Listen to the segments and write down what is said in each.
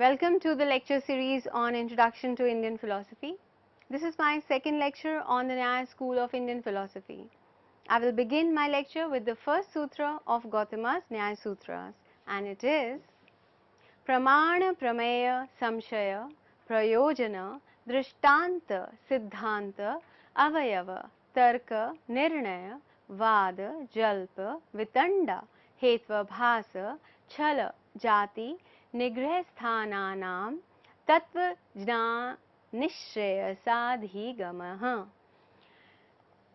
Welcome to the lecture series on Introduction to Indian Philosophy. This is my second lecture on the Nyāya school of Indian philosophy. I will begin my lecture with the first sutra of Gautama's Nyāya Sutras, and it is Pramana Prameya Samshaya Prayojana Drishtanta Siddhanta Avayava Tarka Nirnaya Vada Jalpa Vitanda Hetva Bhasa Chala Jati Nigrhasthananam Tattva Jna Nishreyasadhigamaha.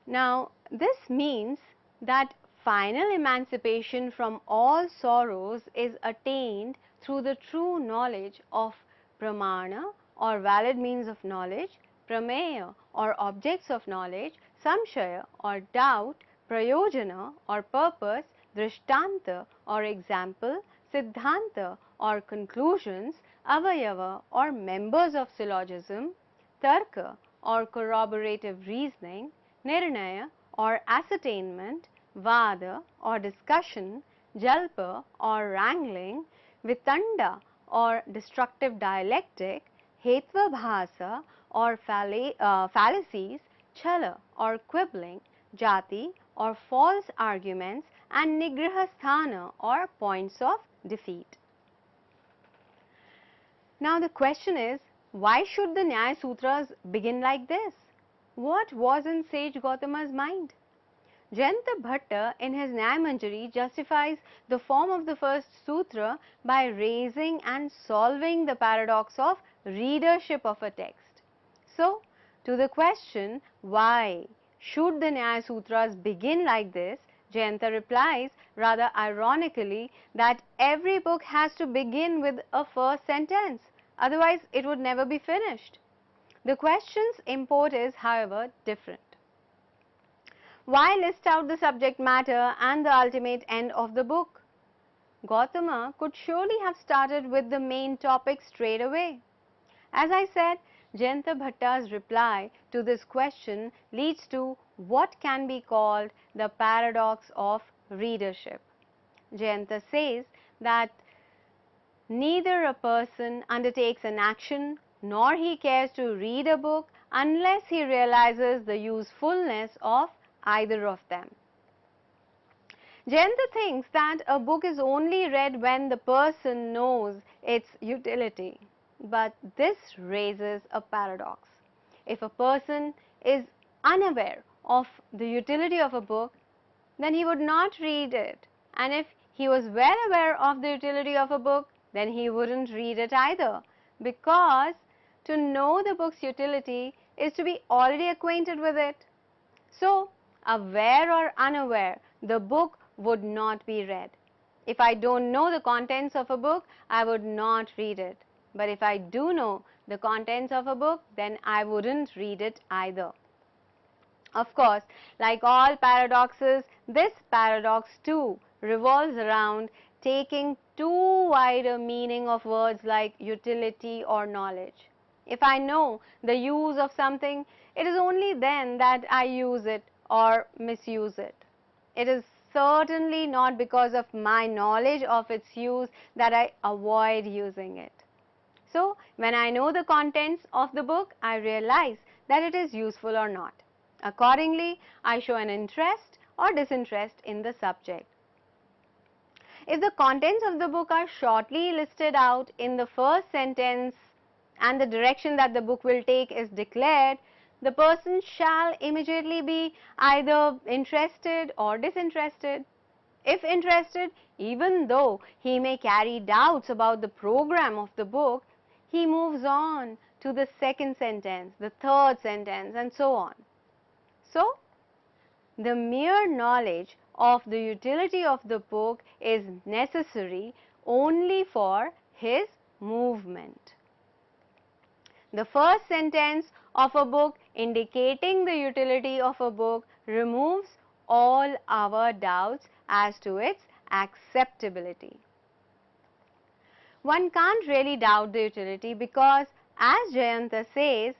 Now, this means that final emancipation from all sorrows is attained through the true knowledge of pramana or valid means of knowledge, prameya or objects of knowledge, samshaya or doubt, prayojana or purpose, drishtanta or example, siddhanta or conclusions, avayava or members of syllogism, tarka or corroborative reasoning, nirnaya or ascertainment, vada or discussion, jalpa or wrangling, vitanda or destructive dialectic, hetva bhasa or fallacies, chala or quibbling, jati or false arguments, and nigrahasthana or points of defeat. Now the question is, why should the Nyāya Sutras begin like this? What was in sage Gautama's mind? Jayanta Bhatta in his Nyāya Manjari justifies the form of the first sutra by raising and solving the paradox of readership of a text. So, to the question, why should the Nyāya Sutras begin like this, Jayanta replies rather ironically that every book has to begin with a first sentence, otherwise it would never be finished. The question's import is, however, different. Why list out the subject matter and the ultimate end of the book? Gautama could surely have started with the main topic straight away. As I said, Jayanta Bhatta's reply to this question leads to what can be called the paradox of readership. Jayanta says that neither a person undertakes an action nor he cares to read a book unless he realizes the usefulness of either of them. Jayanta thinks that a book is only read when the person knows its utility. But this raises a paradox. If a person is unaware of the utility of a book, then he would not read it. And if he was well aware of the utility of a book, then he wouldn't read it either. Because to know the book's utility is to be already acquainted with it. So, aware or unaware, the book would not be read. If I don't know the contents of a book, I would not read it. But if I do know the contents of a book, then I wouldn't read it either. Of course, like all paradoxes, this paradox too revolves around taking too wide a meaning of words like utility or knowledge. If I know the use of something, it is only then that I use it or misuse it. It is certainly not because of my knowledge of its use that I avoid using it. So, when I know the contents of the book, I realize that it is useful or not. Accordingly, I show an interest or disinterest in the subject. If the contents of the book are shortly listed out in the first sentence and the direction that the book will take is declared, the person shall immediately be either interested or disinterested. If interested, even though he may carry doubts about the program of the book, he moves on to the second sentence, the third sentence, and so on. So, the mere knowledge of the utility of the book is necessary only for his movement. The first sentence of a book indicating the utility of a book removes all our doubts as to its acceptability. One can't really doubt the utility because, as Jayanta says,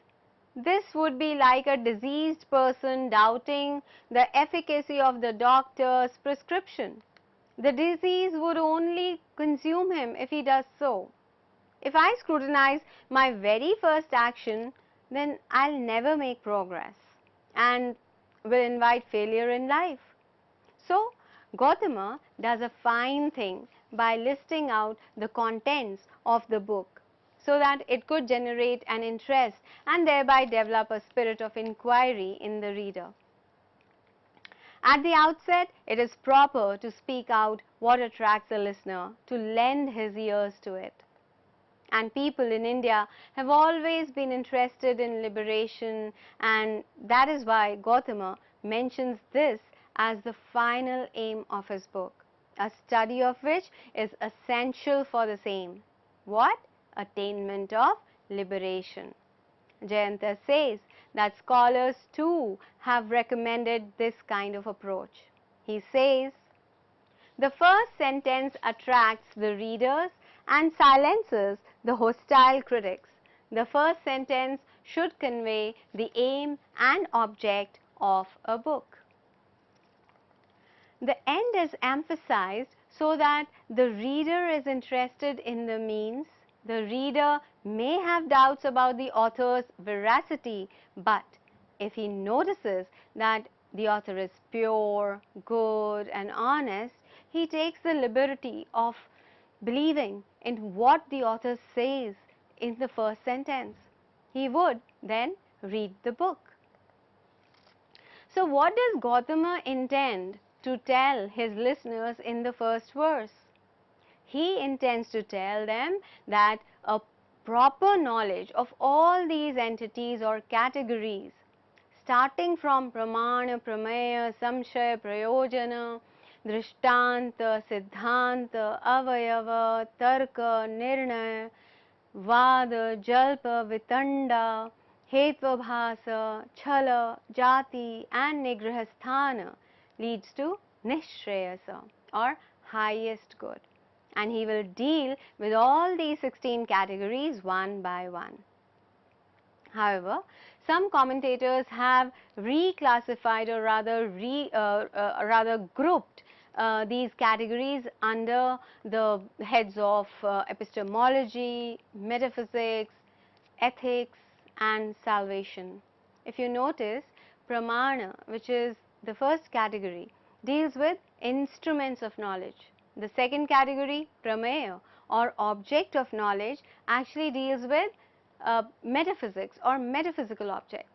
this would be like a diseased person doubting the efficacy of the doctor's prescription. The disease would only consume him if he does so. If I scrutinize my very first action, then I'll never make progress and will invite failure in life. So, Gautama does a fine thing by listing out the contents of the book so that it could generate an interest and thereby develop a spirit of inquiry in the reader. At the outset, it is proper to speak out what attracts the listener to lend his ears to it. And people in India have always been interested in liberation, and that is why Gautama mentions this as the final aim of his book, a study of which is essential for the same. What? Attainment of liberation. Jayanta says that scholars too have recommended this kind of approach. He says, the first sentence attracts the readers and silences the hostile critics. The first sentence should convey the aim and object of a book. The end is emphasized so that the reader is interested in the means. The reader may have doubts about the author's veracity, but if he notices that the author is pure, good and honest, he takes the liberty of believing in what the author says in the first sentence. He would then read the book. So what does Gautama intend to tell his listeners in the first verse? He intends to tell them that a proper knowledge of all these entities or categories, starting from pramana, prameya, samshaya, prayojana, drishtanta, siddhanta, avayava, tarka, nirnaya, vada, jalpa, vitanda, hetvabhasa, chala, jati and nigrahasthana leads to nishreyasa or highest good. And he will deal with all these 16 categories one by one. However, some commentators have reclassified or rather grouped these categories under the heads of epistemology, metaphysics, ethics and salvation. If you notice, pramana, which is the first category, deals with instruments of knowledge. The second category, prameya or object of knowledge, actually deals with metaphysics or metaphysical objects.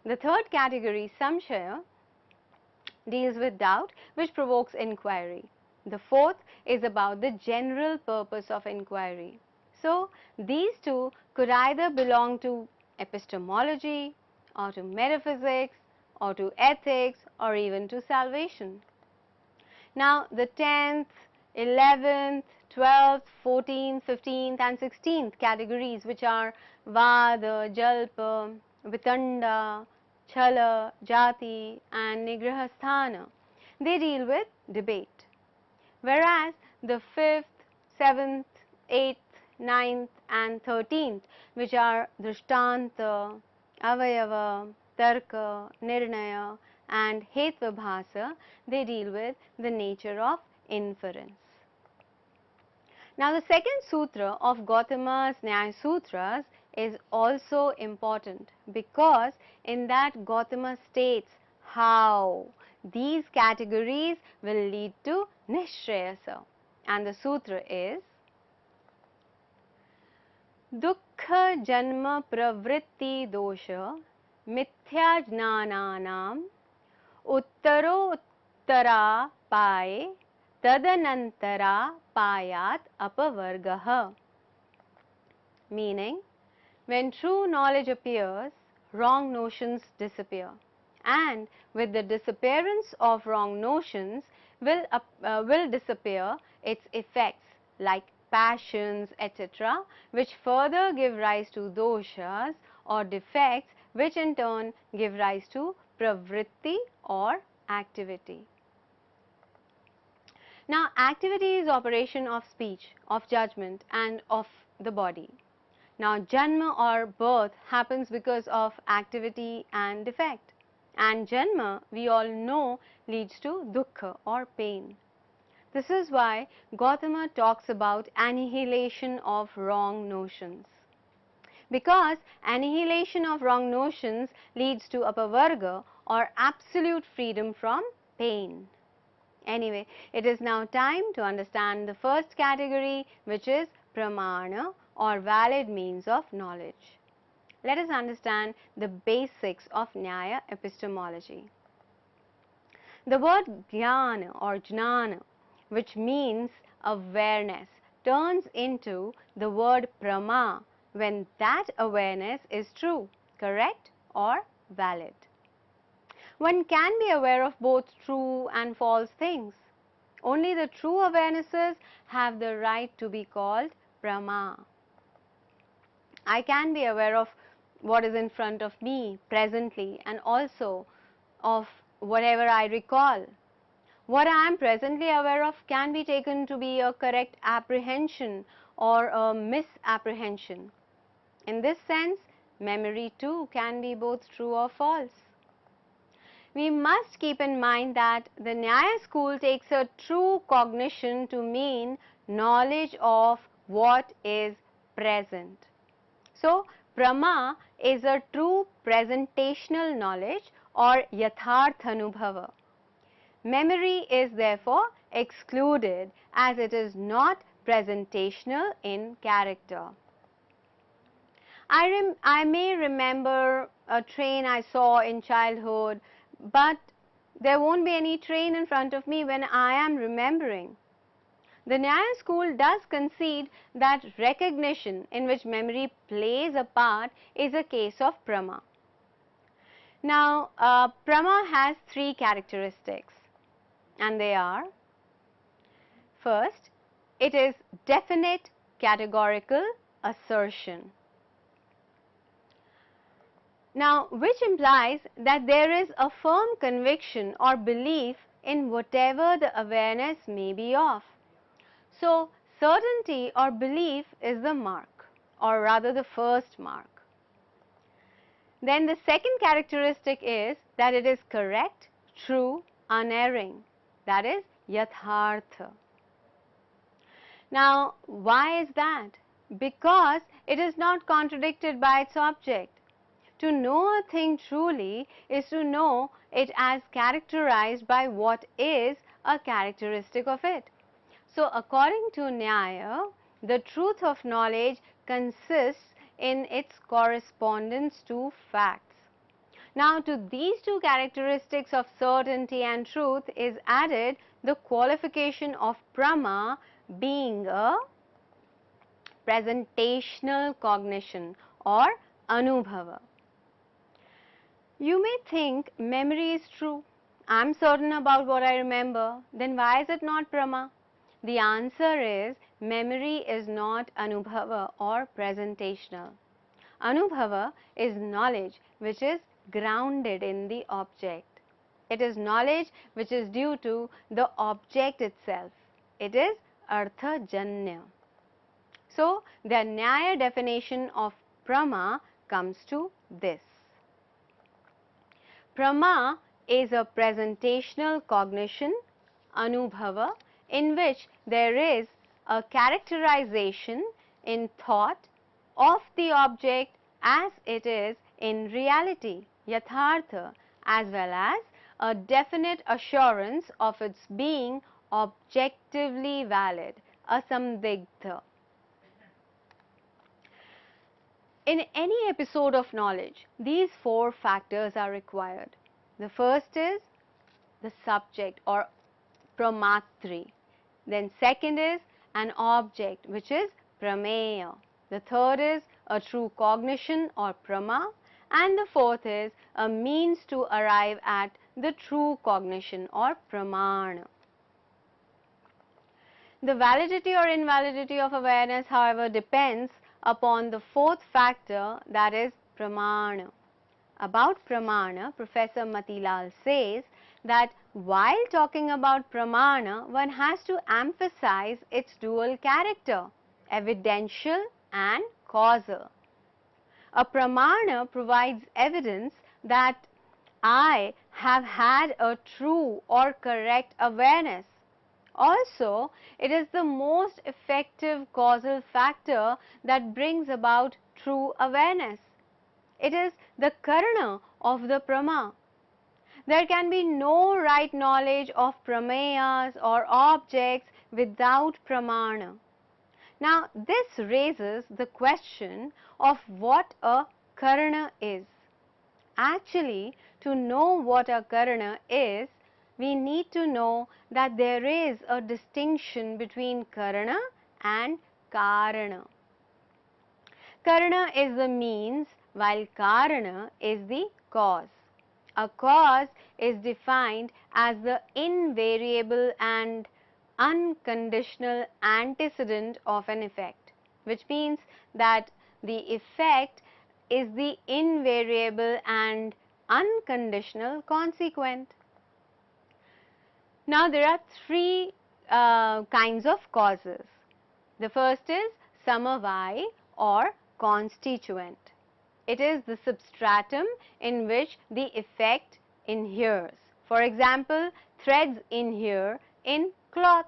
The third category, samshaya, deals with doubt which provokes inquiry. The fourth is about the general purpose of inquiry. So, these two could either belong to epistemology or to metaphysics or to ethics or even to salvation. Now, the 10th, 11th, 12th, 14th, 15th and 16th categories, which are vada, jalpa, vitanda, chala, jati and nigrahasthana, they deal with debate. Whereas the 5th, 7th, 8th, 9th and 13th, which are drishtanta, avayava, tarka, nirnaya and hetvabhasa, they deal with the nature of inference. Now, the second sutra of Gautama's Nyāya Sutras is also important because in that Gautama states how these categories will lead to nishreyasa, and the sutra is dukkha janma pravritti dosha mithya jnananam uttaro uttara paye tadanantara payat apavargaha. Meaning, when true knowledge appears, wrong notions disappear, and with the disappearance of wrong notions will disappear its effects like passions, etc., which further give rise to doshas or defects, which in turn give rise to pravritti or activity. Now, activity is operation of speech, of judgment and of the body. Now, janma or birth happens because of activity and defect, and janma we all know leads to dukkha or pain. This is why Gautama talks about annihilation of wrong notions. Because annihilation of wrong notions leads to apavarga or absolute freedom from pain. Anyway, it is now time to understand the first category, which is pramana or valid means of knowledge. Let us understand the basics of Nyāya epistemology. The word jnana or jnana, which means awareness, turns into the word prama when that awareness is true, correct or valid. One can be aware of both true and false things. Only the true awarenesses have the right to be called prama. I can be aware of what is in front of me presently and also of whatever I recall. What I am presently aware of can be taken to be a correct apprehension or a misapprehension. In this sense, memory too can be both true or false. We must keep in mind that the Nyāya school takes a true cognition to mean knowledge of what is present. So, prama is a true presentational knowledge or yatharthanubhava. Memory is therefore excluded as it is not presentational in character. I may remember a train I saw in childhood, but there won't be any train in front of me when I am remembering. The Nyāya school does concede that recognition in which memory plays a part is a case of prama. Now, prama has three characteristics, and they are: first, it is definite categorical assertion. Now, which implies that there is a firm conviction or belief in whatever the awareness may be of. So, certainty or belief is the mark, or rather the first mark. Then the second characteristic is that it is correct, true, unerring. That is yathartha. Now, why is that? Because it is not contradicted by its object. To know a thing truly is to know it as characterized by what is a characteristic of it. So, according to Nyāya, the truth of knowledge consists in its correspondence to facts. Now, to these two characteristics of certainty and truth is added the qualification of prama being a presentational cognition or anubhava. You may think memory is true. I am certain about what I remember. Then why is it not prama? The answer is memory is not anubhava or presentational. Anubhava is knowledge which is grounded in the object. It is knowledge which is due to the object itself. It is arthajanya. So, the Nyāya definition of prama comes to this. Prama is a presentational cognition, anubhava, in which there is a characterization in thought of the object as it is in reality, yathartha, as well as a definite assurance of its being objectively valid, asamdigdha. In any episode of knowledge, these four factors are required. The first is the subject or pramatri. Then second is an object which is prameya. The third is a true cognition or prama. And the fourth is a means to arrive at the true cognition or pramana. The validity or invalidity of awareness, however, depends upon the fourth factor, that is pramana. About pramana, Professor Matilal says that while talking about pramana, one has to emphasize its dual character, evidential and causal. A pramana provides evidence that I have had a true or correct awareness, Also, it is the most effective causal factor that brings about true awareness. It is the karana of the prama. There can be no right knowledge of pramayas or objects without pramana. Now, this raises the question of what a karana is. Actually, to know what a karana is, we need to know that there is a distinction between karana and karana. Karana is the means, while karana is the cause. A cause is defined as the invariable and unconditional antecedent of an effect, which means that the effect is the invariable and unconditional consequent. Now, there are three kinds of causes. The first is samavai or constituent. It is the substratum in which the effect inheres. For example, threads inhere in cloth.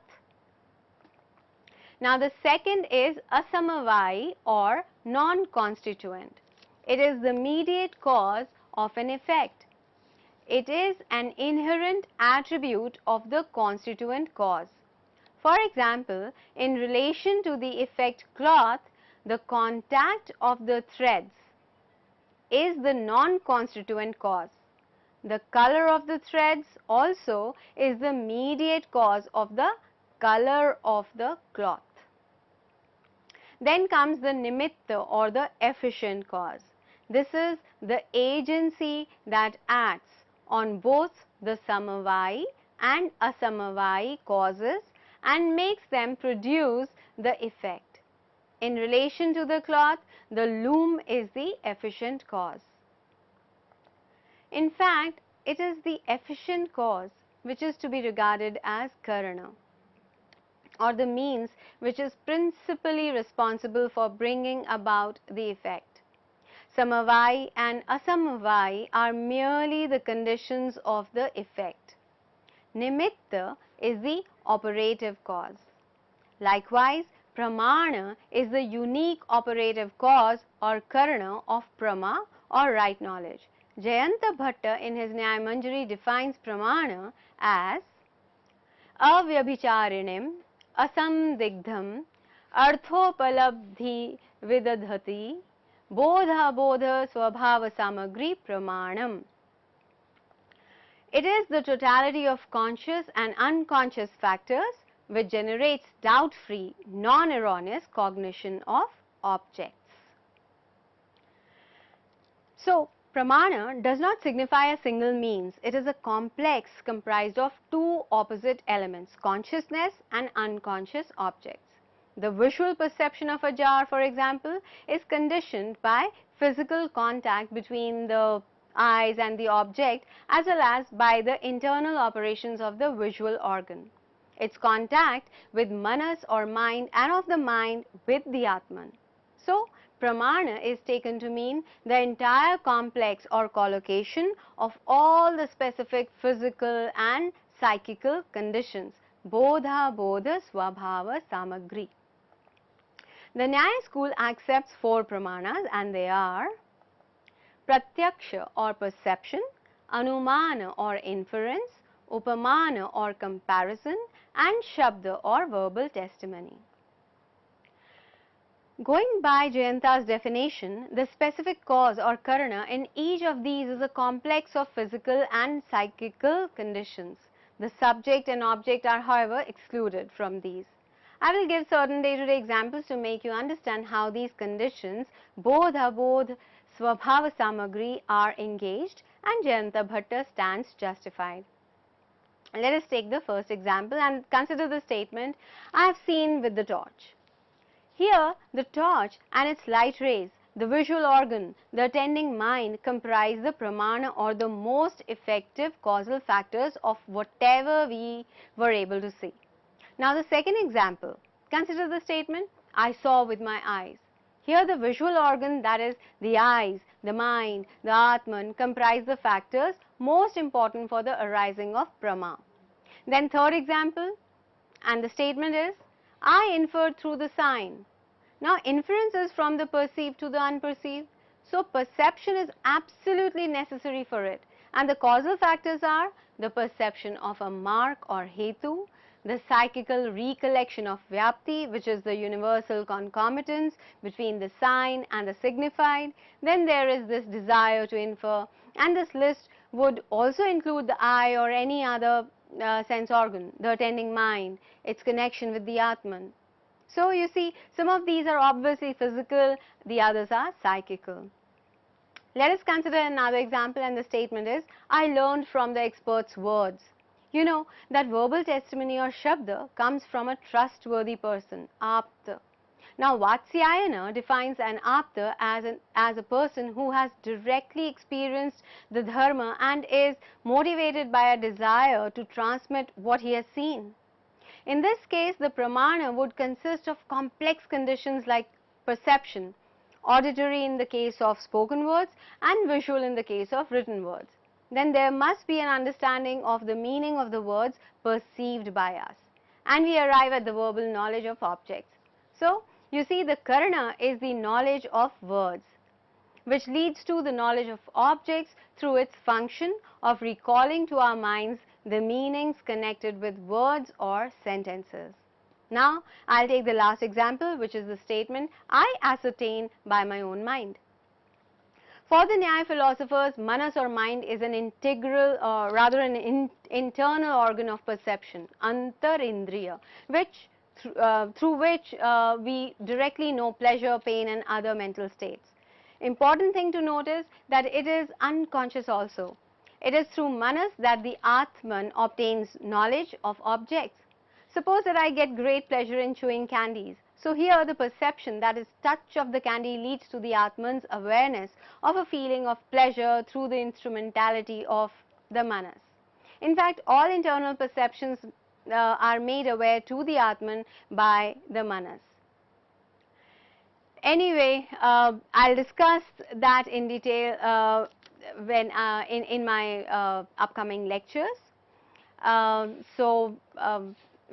Now, the second is asamavai or non-constituent. It is the mediate cause of an effect. It is an inherent attribute of the constituent cause. For example, in relation to the effect cloth, the contact of the threads is the non-constituent cause. The color of the threads also is the mediate cause of the color of the cloth. Then comes the nimitta or the efficient cause. This is the agency that acts on both the samavai and asamavai causes and makes them produce the effect. In relation to the cloth, the loom is the efficient cause. In fact, it is the efficient cause which is to be regarded as karana, or the means which is principally responsible for bringing about the effect. Samavai and asamavai are merely the conditions of the effect. Nimitta is the operative cause. Likewise, pramana is the unique operative cause or karana of prama or right knowledge. Jayanta Bhatta in his Nyāya Manjari defines pramana as avyabhicharinim asamdigdham arthopalabdhi vidadhati bodha bodha swabhava samagri pramanam. It is the totality of conscious and unconscious factors which generates doubt-free, non-erroneous cognition of objects. So, pramana does not signify a single means. It is a complex comprised of two opposite elements, consciousness and unconscious objects. The visual perception of a jar, for example, is conditioned by physical contact between the eyes and the object, as well as by the internal operations of the visual organ. Its contact with manas or mind and of the mind with the Atman. So, pramana is taken to mean the entire complex or collocation of all the specific physical and psychical conditions, bodha, bodha, swabhava, samagri. The Nyāya school accepts four pramanas, and they are pratyaksha or perception, anumana or inference, upamana or comparison, and shabda or verbal testimony. Going by Jayanta's definition, the specific cause or karana in each of these is a complex of physical and psychical conditions. The subject and object are, however, excluded from these. I will give certain day-to-day examples to make you understand how these conditions, bodha, bodh, swabhava samagri, are engaged, and Jayanta Bhatta stands justified. Let us take the first example and consider the statement, I have seen with the torch. Here, the torch and its light rays, the visual organ, the attending mind comprise the pramana or the most effective causal factors of whatever we were able to see. Now, the second example, consider the statement, I saw with my eyes. Here, the visual organ, that is the eyes, the mind, the Atman, comprise the factors most important for the arising of prama. Then third example, And the statement is, I inferred through the sign. Now, inference is from the perceived to the unperceived. So, perception is absolutely necessary for it. And the causal factors are the perception of a mark or hetu, the psychical recollection of vyapti, which is the universal concomitance between the sign and the signified. Then there is this desire to infer, and this list would also include the eye or any other sense organ, the attending mind, its connection with the Atman. So, you see, some of these are obviously physical, the others are psychical. Let us consider another example, and the statement is, I learned from the expert's words. You know that verbal testimony or shabda comes from a trustworthy person, apta. Now, Vatsyayana defines an apta as a person who has directly experienced the dharma and is motivated by a desire to transmit what he has seen. In this case, the pramana would consist of complex conditions like perception, auditory in the case of spoken words, and visual in the case of written words. Then there must be an understanding of the meaning of the words perceived by us, and we arrive at the verbal knowledge of objects. So, you see, the karana is the knowledge of words, which leads to the knowledge of objects through its function of recalling to our minds the meanings connected with words or sentences. Now, I'll take the last example, which is the statement, I ascertain by my own mind. For the Nyāya philosophers, manas or mind is an integral or rather an internal organ of perception, antarindriya, which through which we directly know pleasure, pain and other mental states. Important thing to note is that it is unconscious also. It is through manas that the Atman obtains knowledge of objects. Suppose that I get great pleasure in chewing candies. So here the perception, that is touch of the candy, leads to the Atman's awareness of a feeling of pleasure through the instrumentality of the manas. In fact, all internal perceptions are made aware to the Atman by the manas. Anyway, I'll discuss that in detail when in my upcoming lectures.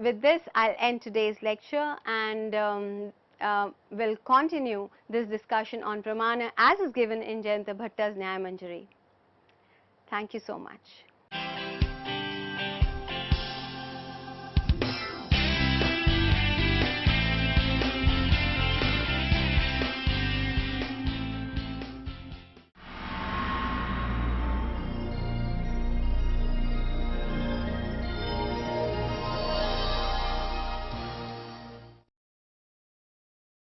With this, I'll end today's lecture, and will continue this discussion on Pramana as is given in Jayanta Bhatta's Nyaya Manjari. Thank you so much.